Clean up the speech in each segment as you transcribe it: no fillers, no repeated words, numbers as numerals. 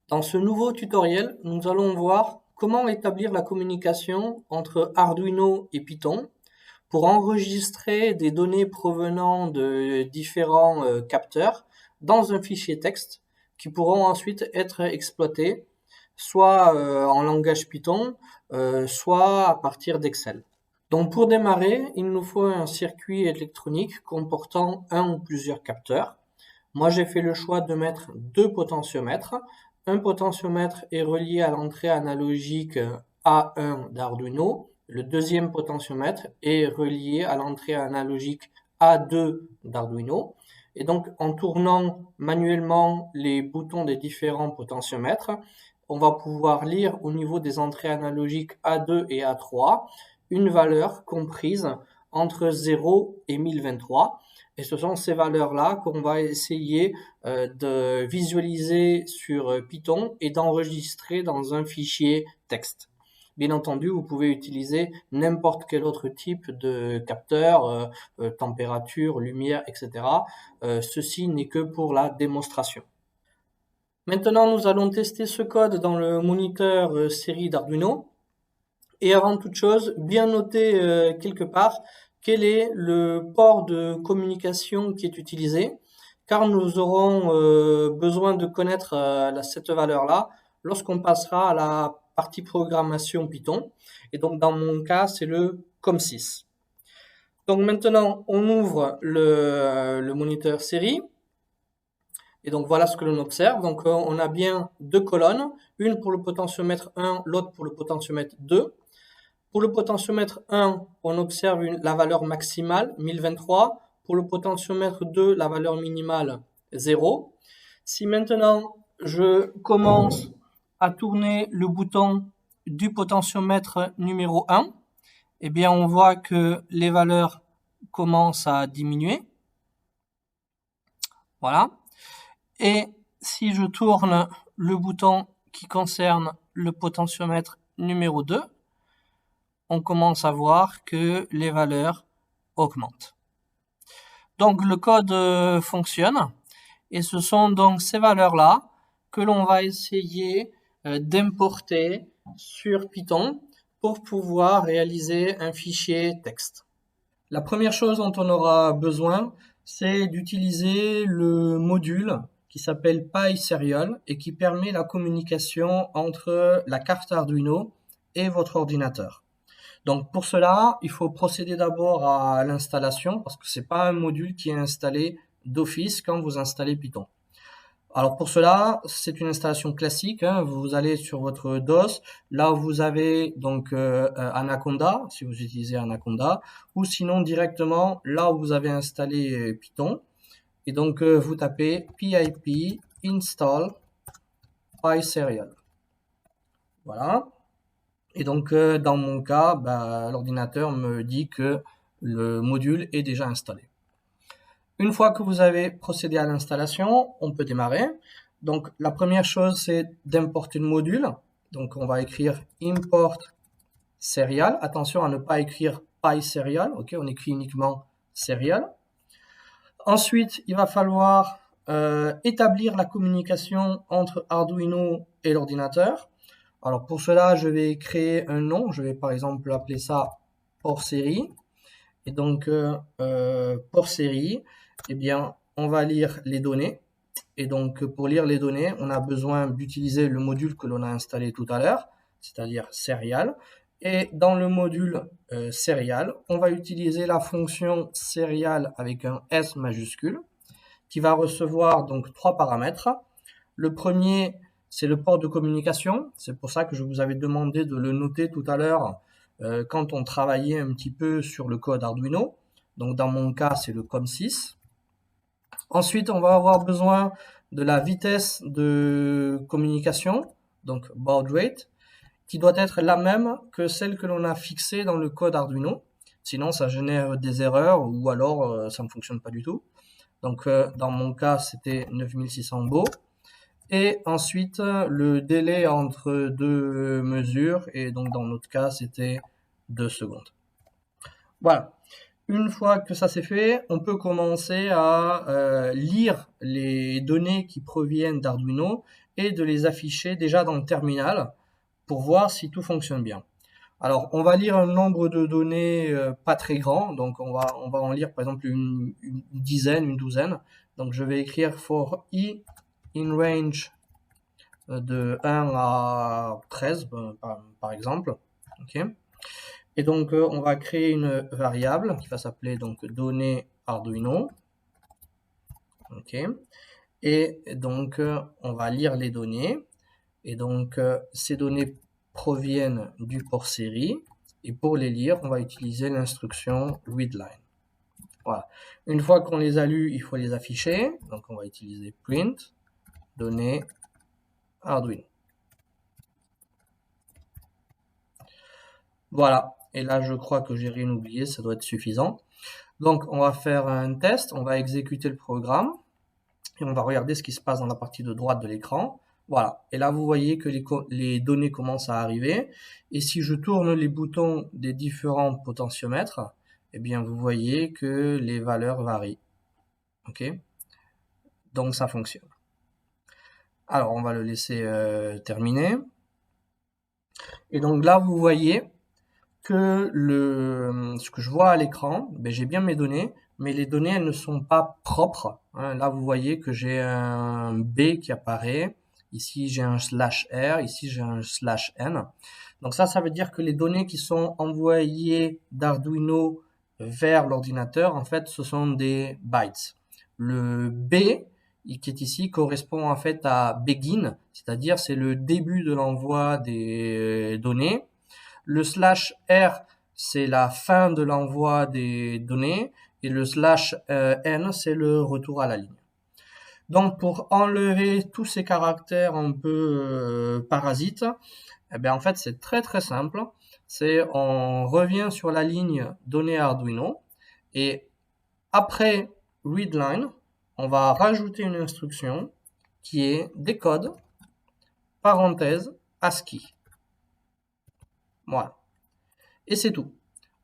Dans ce nouveau tutoriel, nous allons voir comment établir la communication entre Arduino et Python pour enregistrer des données provenant de différents capteurs dans un fichier texte qui pourront ensuite être exploités soit en langage Python, soit à partir d'Excel. Donc pour démarrer, il nous faut un circuit électronique comportant un ou plusieurs capteurs. Moi, j'ai fait le choix de mettre deux potentiomètres. Un potentiomètre est relié à l'entrée analogique A1 d'Arduino. Le deuxième potentiomètre est relié à l'entrée analogique A2 d'Arduino. Et donc, en tournant manuellement les boutons des différents potentiomètres, on va pouvoir lire au niveau des entrées analogiques A2 et A3 une valeur comprise entre 0 et 1023. Et ce sont ces valeurs-là qu'on va essayer de visualiser sur Python et d'enregistrer dans un fichier texte. Bien entendu, vous pouvez utiliser n'importe quel autre type de capteur, température, lumière, etc. Ceci n'est que pour la démonstration. Maintenant, nous allons tester ce code dans le moniteur série d'Arduino. Et avant toute chose, bien noter quelque part quel est le port de communication qui est utilisé, car nous aurons besoin de connaître cette valeur-là lorsqu'on passera à la partie programmation Python. Et donc dans mon cas, c'est le COM6. Donc maintenant, on ouvre le moniteur série. Et donc voilà ce que l'on observe. Donc on a bien deux colonnes, une pour le potentiomètre 1, l'autre pour le potentiomètre 2. Pour le potentiomètre 1, on observe la valeur maximale, 1023. Pour le potentiomètre 2, la valeur minimale, 0. Si maintenant je commence à tourner le bouton du potentiomètre numéro 1, eh bien on voit que les valeurs commencent à diminuer. Voilà. Et si je tourne le bouton qui concerne le potentiomètre numéro 2, on commence à voir que les valeurs augmentent. Donc le code fonctionne et ce sont donc ces valeurs-là que l'on va essayer d'importer sur Python pour pouvoir réaliser un fichier texte. La première chose dont on aura besoin, c'est d'utiliser le module qui s'appelle PySerial et qui permet la communication entre la carte Arduino et votre ordinateur. Donc pour cela, il faut procéder d'abord à l'installation parce que c'est pas un module qui est installé d'office quand vous installez Python. Alors pour cela, c'est une installation classique. Vous allez sur votre DOS, là vous avez donc Anaconda, si vous utilisez Anaconda, ou sinon directement là où vous avez installé Python. Et donc vous tapez pip install PySerial. Voilà. Et donc, dans mon cas, l'ordinateur me dit que le module est déjà installé. Une fois que vous avez procédé à l'installation, on peut démarrer. Donc, la première chose, c'est d'importer le module. Donc, on va écrire import serial. Attention à ne pas écrire PySerial. Ok, on écrit uniquement serial. Ensuite, il va falloir établir la communication entre Arduino et l'ordinateur. Alors pour cela, je vais créer un nom. Je vais par exemple appeler ça port série. Et donc port série, eh bien, on va lire les données. Et donc pour lire les données, on a besoin d'utiliser le module que l'on a installé tout à l'heure, c'est-à-dire serial. Et dans le module serial, on va utiliser la fonction serial avec un S majuscule qui va recevoir donc trois paramètres. Le premier, c'est le port de communication. C'est pour ça que je vous avais demandé de le noter tout à l'heure quand on travaillait un petit peu sur le code Arduino. Donc dans mon cas, c'est le COM6. Ensuite, on va avoir besoin de la vitesse de communication, donc baud rate, qui doit être la même que celle que l'on a fixée dans le code Arduino. Sinon, ça génère des erreurs ou alors ça ne fonctionne pas du tout. Donc dans mon cas, c'était 9600 bauds. Et ensuite, le délai entre deux mesures, et donc dans notre cas, c'était 2 secondes. Voilà. Une fois que ça c'est fait, on peut commencer à lire les données qui proviennent d'Arduino et de les afficher déjà dans le terminal pour voir si tout fonctionne bien. Alors, on va lire un nombre de données pas très grand, donc on va en lire par exemple une dizaine, une douzaine. Donc je vais écrire for i in range de 1 à 13 par exemple. Okay. Et donc on va créer une variable qui va s'appeler donc données Arduino. Okay. Et donc on va lire les données. Et donc ces données proviennent du port série. Et pour les lire, on va utiliser l'instruction readline. Voilà. Une fois qu'on les a lus, il faut les afficher. Donc on va utiliser print données Arduino. Voilà. Et là, je crois que j'ai rien oublié, ça doit être suffisant. Donc on va faire un test, on va exécuter le programme et on va regarder ce qui se passe dans la partie de droite de l'écran. Voilà. Et là, vous voyez que les données commencent à arriver. Et si je tourne les boutons des différents potentiomètres, eh bien, vous voyez que les valeurs varient. OK? Donc, ça fonctionne. Alors, on va le laisser terminer. Et donc là, vous voyez que ce que je vois à l'écran, ben, j'ai bien mes données, mais les données, elles ne sont pas propres. Hein. Là, vous voyez que j'ai un B qui apparaît. Ici, j'ai un /R. Ici, j'ai un /N. Donc ça veut dire que les données qui sont envoyées d'Arduino vers l'ordinateur, en fait, ce sont des bytes. Le B qui est ici correspond en fait à begin, c'est-à-dire c'est le début de l'envoi des données. Le /R, c'est la fin de l'envoi des données et le /N, c'est le retour à la ligne. Donc pour enlever tous ces caractères un peu parasites, eh bien en fait c'est très très simple. C'est on revient sur la ligne données Arduino et après readline, on va rajouter une instruction qui est décode parenthèse ASCII. Voilà. Et c'est tout.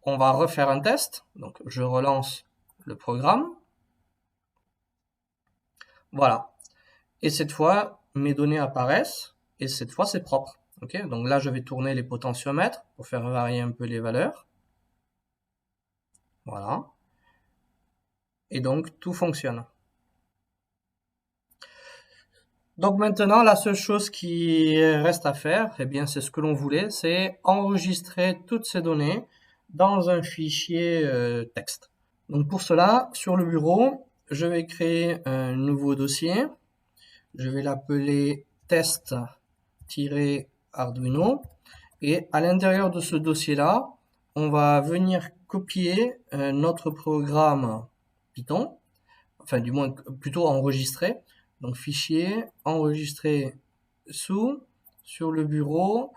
On va refaire un test. Donc je relance le programme. Voilà. Et cette fois, mes données apparaissent et cette fois c'est propre. Okay, donc là je vais tourner les potentiomètres pour faire varier un peu les valeurs. Voilà. Et donc tout fonctionne. Donc maintenant, la seule chose qui reste à faire, eh bien, c'est ce que l'on voulait, c'est enregistrer toutes ces données dans un fichier texte. Donc pour cela, sur le bureau, je vais créer un nouveau dossier. Je vais l'appeler test-arduino. Et à l'intérieur de ce dossier-là, on va venir copier notre programme Python, enfin du moins plutôt enregistrer. Donc fichier, enregistrer sur le bureau,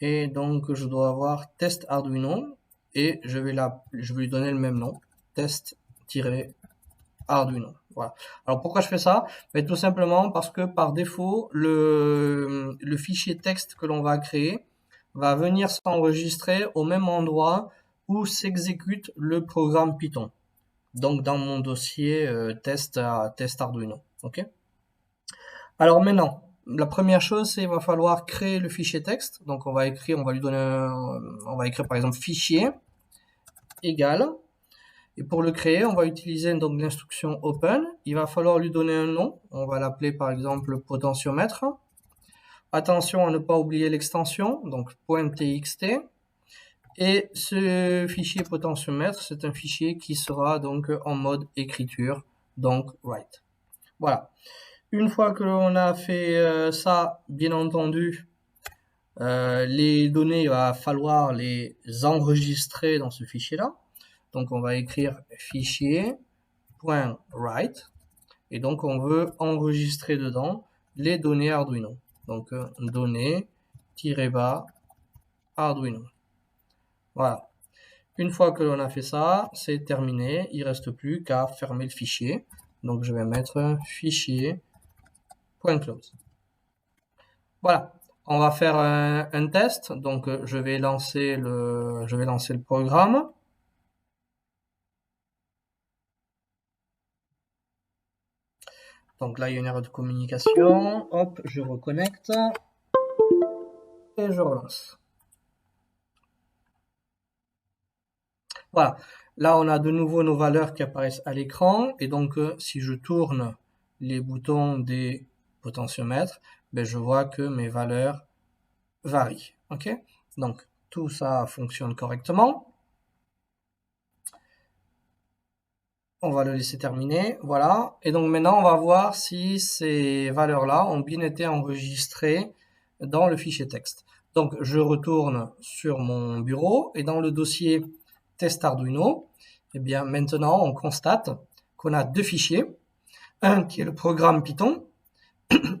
et donc je dois avoir test Arduino, et je vais lui donner le même nom, test-arduino. Voilà. Alors pourquoi je fais ça? Ben, tout simplement parce que par défaut, le fichier texte que l'on va créer va venir s'enregistrer au même endroit où s'exécute le programme Python. Donc dans mon dossier test Arduino. Ok. Alors maintenant, la première chose, c'est qu'il va falloir créer le fichier texte. Donc on va écrire par exemple fichier égal. Et pour le créer, on va utiliser donc l'instruction open. Il va falloir lui donner un nom. On va l'appeler par exemple potentiomètre. Attention à ne pas oublier l'extension, donc .txt. Et ce fichier potentiomètre, c'est un fichier qui sera donc en mode écriture, donc write. Voilà. Une fois que l'on a fait ça, bien entendu, les données, il va falloir les enregistrer dans ce fichier-là. Donc on va écrire fichier.write et donc on veut enregistrer dedans les données Arduino. Donc données-bas Arduino. Voilà. Une fois que l'on a fait ça, c'est terminé. Il ne reste plus qu'à fermer le fichier. Donc je vais mettre fichier.close. Voilà. On va faire un test. Donc je vais lancer le programme. Donc là, il y a une erreur de communication. Hop, je reconnecte. Et je relance. Voilà. Là, on a de nouveau nos valeurs qui apparaissent à l'écran. Et donc, si je tourne les boutons des potentiomètres, ben, je vois que mes valeurs varient. OK? Donc, tout ça fonctionne correctement. On va le laisser terminer. Voilà. Et donc, maintenant, on va voir si ces valeurs-là ont bien été enregistrées dans le fichier texte. Donc, je retourne sur mon bureau et dans le dossier test Arduino, eh bien, maintenant, on constate qu'on a deux fichiers. Un qui est le programme Python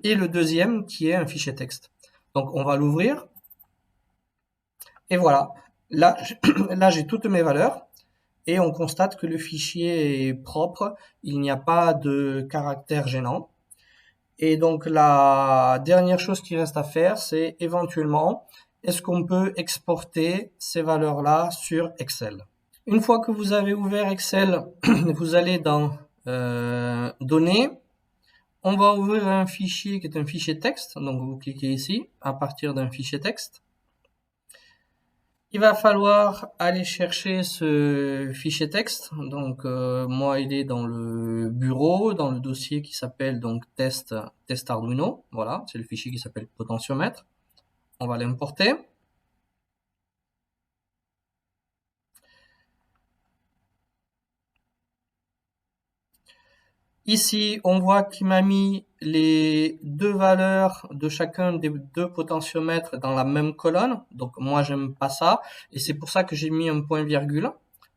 et le deuxième qui est un fichier texte. Donc, on va l'ouvrir. Et voilà. Là, là j'ai toutes mes valeurs. Et on constate que le fichier est propre. Il n'y a pas de caractère gênant. Et donc, la dernière chose qui reste à faire, c'est éventuellement, est-ce qu'on peut exporter ces valeurs-là sur Excel? Une fois que vous avez ouvert Excel, vous allez dans Données. On va ouvrir un fichier qui est un fichier texte. Donc, vous cliquez ici à partir d'un fichier texte. Il va falloir aller chercher ce fichier texte. Donc, moi, il est dans le bureau, dans le dossier qui s'appelle donc test Arduino. Voilà, c'est le fichier qui s'appelle potentiomètre. On va l'importer. Ici, on voit qu'il m'a mis les deux valeurs de chacun des deux potentiomètres dans la même colonne. Donc, moi, j'aime pas ça. Et c'est pour ça que j'ai mis un point-virgule.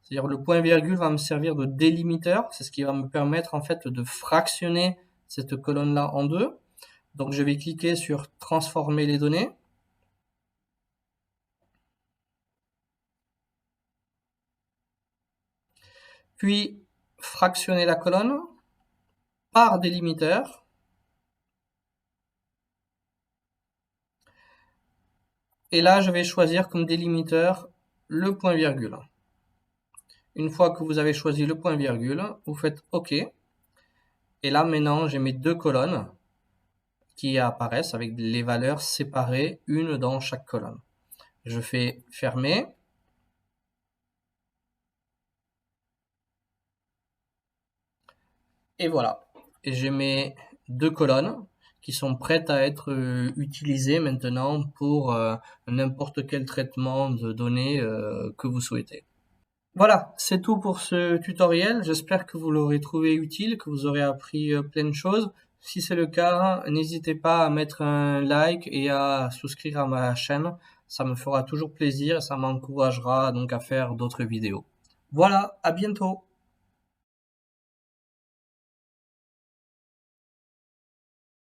C'est-à-dire, le point-virgule va me servir de délimiteur. C'est ce qui va me permettre, en fait, de fractionner cette colonne-là en deux. Donc, je vais cliquer sur transformer les données. Puis, fractionner la colonne par délimiteur. Et là, je vais choisir comme délimiteur le point-virgule. Une fois que vous avez choisi le point-virgule, vous faites OK. Et là, maintenant, j'ai mes deux colonnes qui apparaissent avec les valeurs séparées, une dans chaque colonne. Je fais fermer. Et voilà. Et j'ai mes deux colonnes qui sont prêtes à être utilisées maintenant pour n'importe quel traitement de données que vous souhaitez. Voilà, c'est tout pour ce tutoriel. J'espère que vous l'aurez trouvé utile, que vous aurez appris plein de choses. Si c'est le cas, n'hésitez pas à mettre un like et à souscrire à ma chaîne. Ça me fera toujours plaisir et ça m'encouragera donc à faire d'autres vidéos. Voilà, à bientôt.